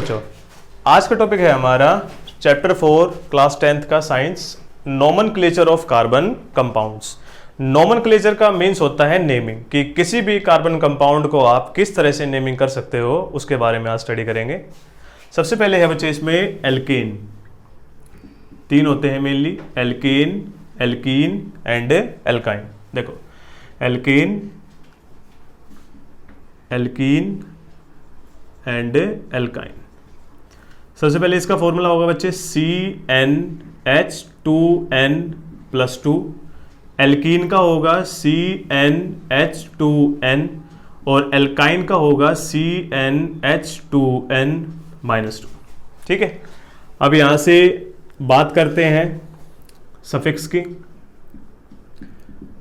बच्चों, आज का टॉपिक है हमारा चैप्टर 4 क्लास 10th का science, nomenclature of carbon compounds. Nomenclature का मीन्स होता है नेमिंग, कि किसी भी कार्बन कंपाउंड को आप किस तरह से नेमिंग कर सकते हो, उसके बारे में आज स्टडी करेंगे। सबसे पहले है बच्चे इसमें एल्केन। तीन होते हैं mainly, alkane, alkene and alkyne. देखो, एल्केन, एल्कीन एंड एल्काइन। सबसे पहले इसका फॉर्मूला होगा बच्चे CnH2n+2। एल्कीन का होगा CnH2n और एल्काइन का होगा CnH2n-2। ठीक है, अब यहां से बात करते हैं सफिक्स की।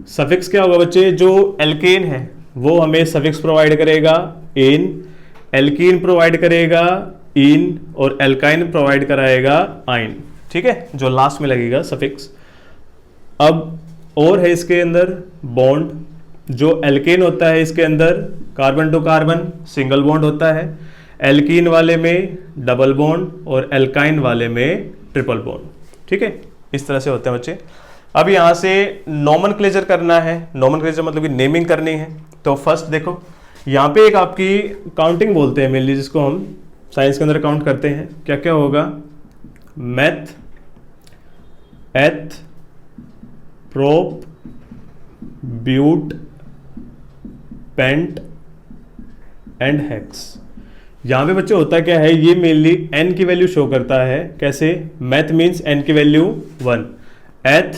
सफिक्स क्या होगा बच्चे? जो एल्केन है वो हमें सफिक्स प्रोवाइड करेगा एन, एल्कीन प्रोवाइड करेगा इन और एल्काइन प्रोवाइड कराएगा आइन। ठीक है, जो लास्ट में लगेगा सफिक्स। अब और है इसके अंदर बॉन्ड। जो एल्केन होता है इसके अंदर carbon to carbon single bond होता है, एल्कीन वाले में डबल बॉन्ड और एल्काइन वाले में ट्रिपल बॉन्ड। ठीक है, इस तरह से होते हैं बच्चे। अब यहां से नोमेनक्लेचर करना है। नोमेनक्लेचर मतलब कि नेमिंग करनी है। तो फर्स्ट देखो, यहाँ पे एक आपकी काउंटिंग बोलते हैं मेनली, जिसको हम साइंस के अंदर काउंट करते हैं। क्या क्या होगा? Meth, eth, prop, but, pent and hex. यहाँ पे बच्चे होता क्या है, ये मेनली n की वैल्यू शो करता है। कैसे? मैथ मीन्स n की value 1, eth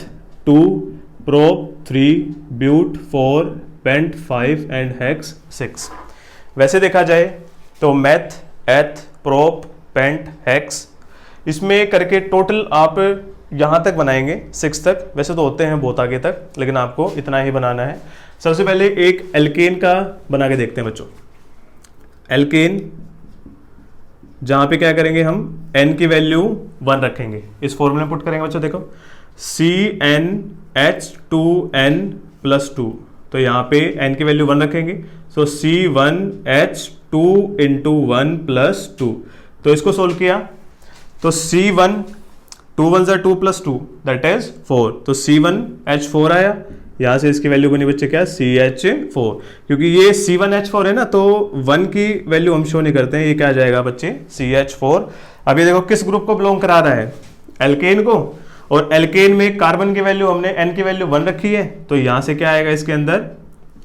2, prop 3, but 4, pent 5 and hex 6। वैसे देखा जाए तो मैथ, एथ, प्रोप, पेंट, हेक्स, इसमें करके टोटल आप यहाँ तक बनाएंगे 6 तक। वैसे तो होते हैं बहुत आगे तक, लेकिन आपको इतना ही बनाना है। सबसे पहले एक एल्केन का बना के देखते हैं बच्चों। एल्केन, जहाँ पे क्या करेंगे हम, n की वैल्यू 1 रखेंगे। इस फॉर्मूले में पुट करेंगे बच्चों। देखो, CnH2n+2, तो यहाँ पे n की वैल्यू 1 रखेंगे। सो C1H2 × 1+2। तो इसको सोल्व किया तो C1 2 1 2 + 2 दैट इज 4। तो C1H4 आया। यहाँ से इसकी वैल्यू बनी बच्चे क्या? CH4। क्योंकि ये C1H4 है ना, तो 1 की वैल्यू हम शो नहीं करते हैं। ये क्या आ जाएगा बच्चे? CH4। अब ये देखो किस ग्रुप को बिलोंग करा रहा है? एल्केन को। और एल्केन में कार्बन की वैल्यू हमने n की वैल्यू 1 रखी है, तो यहां से क्या आएगा इसके अंदर?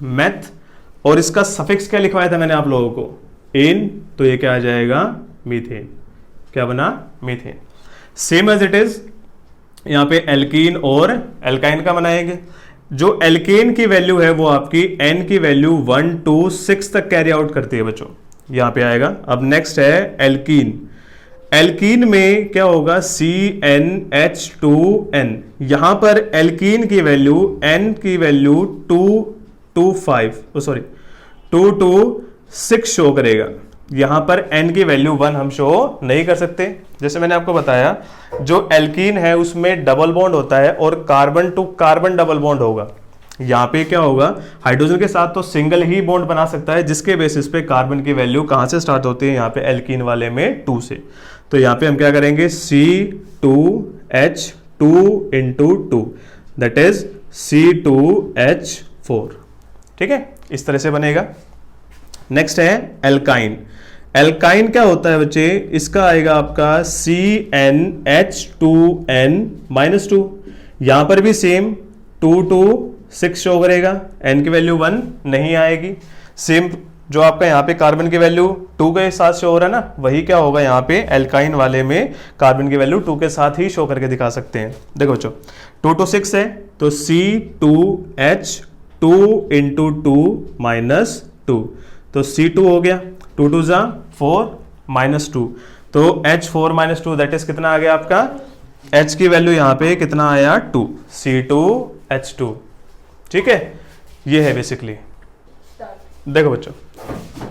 मैथ। और इसका सफिक्स क्या लिखवाया था मैंने आप लोगों को? एन। तो ये क्या आ जाएगा? मीथेन। क्या बना? Methane. Same as it is यहां पे एल्कीन और एल्काइन का बनाएंगे। जो एल्केन की वैल्यू है वो आपकी n की वैल्यू 1 to 6 तक कैरी आउट करती है बच्चों, यहां पे आएगा। अब नेक्स्ट है एल्कीन। एल्कीन में क्या होगा? CnH2n। यहां पर एल्कीन की वैल्यू n की वैल्यू 2 to 6 शो करेगा। यहां पर n की वैल्यू 1 हम शो नहीं कर सकते। जैसे मैंने आपको बताया, जो एल्कीन है उसमें डबल बॉन्ड होता है और carbon to carbon double bond होगा। यहाँ पे क्या होगा? हाइड्रोजन के साथ तो सिंगल ही बॉन्ड बना सकता है, जिसके बेसिस पे कार्बन की वैल्यू कहां से स्टार्ट होती है? यहाँ पे एल्कीन वाले में 2 से। तो यहाँ पे हम क्या करेंगे? C2H2 × 2 that is C2H4। ठीक है, इस तरह से बनेगा। नेक्स्ट है एल्काइन। एल्काइन क्या होता है बच्चे? इसका आएगा आपका CnH2n-2। यहां पर भी सेम 2 to 6 शो करेगा। n की वैल्यू 1 नहीं आएगी। सेम जो आपका यहाँ पे कार्बन की वैल्यू 2 के साथ शो हो रहा है ना, वही क्या होगा यहाँ पे एल्काइन वाले में कार्बन की वैल्यू 2 के साथ ही शो करके दिखा सकते हैं। देखो बच्चों, 2 to 6 है तो C2H2 × 2 -2, तो C2 हो गया। 2 2 = 4 -2, तो H4 - 2 दैट इज कितना आ गया आपका? H की वैल्यू यहाँ पे कितना आया? 2, C2H2। ठीक है, ये है बेसिकली। देखो बच्चों,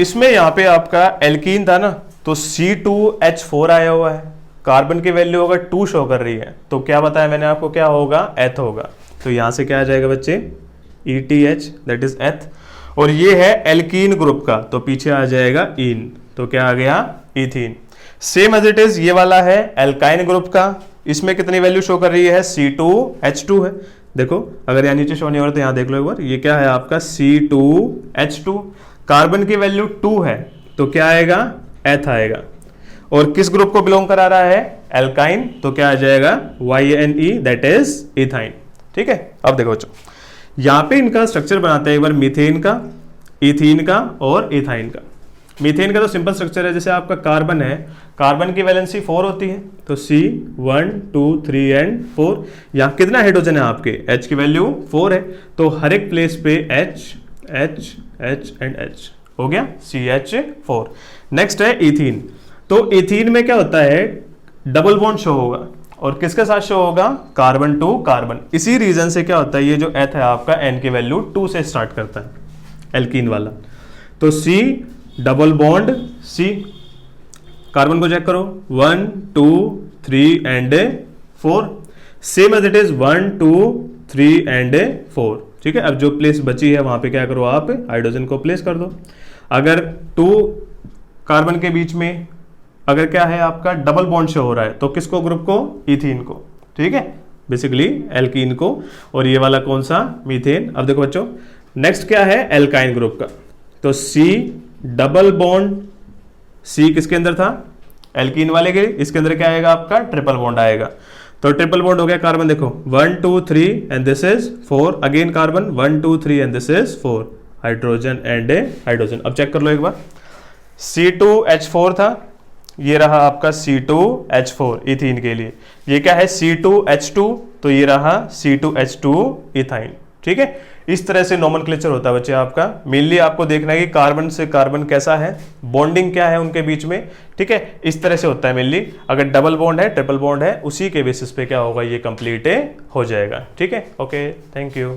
इसमें यहाँ पे आपका एल्कीन था ना, तो C2H4 आया हुआ है, कार्बन की वैल्यू होगा 2 शो कर रही है, तो क्या बताया मैंने आपको? क्या होगा? एथ होगा। तो यहां से क्या आ जाएगा बच्चे? ETH दैट इज एथ। और ये है एल्कीन ग्रुप का, तो पीछे आ जाएगा इन, तो क्या आ गया? Ethene. Same as it is ये वाला है एल्काइन ग्रुप का, इसमें कितनी वैल्यू शो कर रही है, C2H2 है। देखो अगर यहाँ नीचे शो नहीं हो रहा तो यहाँ देख लो एक बार, ये क्या है आपका C2H2, कार्बन की वैल्यू 2 है तो क्या आएगा, एथ आएगा। और किस ग्रुप को बिलोंग करा रहा है, एल्काइन, तो क्या आ जाएगा YNE, दैट इज इथाइन। ठीक है, अब देखो बच्चों यहाँ पे इनका स्ट्रक्चर बनाते हैं एक बार, मीथेन का, इथीन का और इथाइन का। मीथेन का तो सिंपल स्ट्रक्चर है, जैसे आपका कार्बन है, कार्बन की वैलेंसी 4 होती है, तो C1 2 3 एंड 4। यहाँ कितना हाइड्रोजन है आपके, H की वैल्यू 4 है, तो हर एक प्लेस पे H H H and H हो गया CH4। नेक्स्ट है इथीन, तो इथीन में क्या होता है, डबल बॉन्ड शो होगा, और किसके साथ शो होगा, कार्बन टू कार्बन। इसी रीजन से क्या होता है, ये जो एथ है आपका N की वैल्यू 2 से स्टार्ट करता है, एल्कीन वाला। तो C double bond C, carbon को चेक करो 1 2 3 and 4, same as it is 1 2 3 and 4। ठीक है, अब जो प्लेस बची है वहां पे क्या करो, आप हाइड्रोजन को प्लेस कर दो। अगर 2 कार्बन के बीच में अगर क्या है आपका डबल बॉन्ड शो हो रहा है, तो किसको, ग्रुप को, इथीन को। ठीक है, बेसिकली एल्कीन को, और ये वाला कौन सा, मीथेन। अब देखो बच्चों नेक्स्ट क्या है, एल्काइन ग्रुप का, तो C डबल बॉन्ड, C किसके अंदर था, एल्कीन वाले के, इसके अंदर क्या आएगा आपका, ट्रिपल बॉन्ड आएगा। तो ट्रिपल बॉन्ड हो गया, कार्बन देखो 1 2 3 and this is 4, again carbon 1 2 3 and this is 4, hydrogen and hydrogen. अब चेक कर लो एक बार, C2H4 था, ये रहा आपका C2H4 इथीन के लिए, ये क्या है C2H2, तो ये रहा C2H2 इथाइन। ठीक है, इस तरह से नोमेनक्लेचर होता है बच्चे आपका। मेनली आपको देखना है कि कार्बन से कार्बन कैसा है, बॉन्डिंग क्या है उनके बीच में। ठीक है, इस तरह से होता है मेनली। अगर डबल बॉन्ड है, ट्रिपल बॉन्ड है, उसी के बेसिस पे क्या होगा, ये कंप्लीट हो जाएगा। ठीक है, ओके, थैंक यू।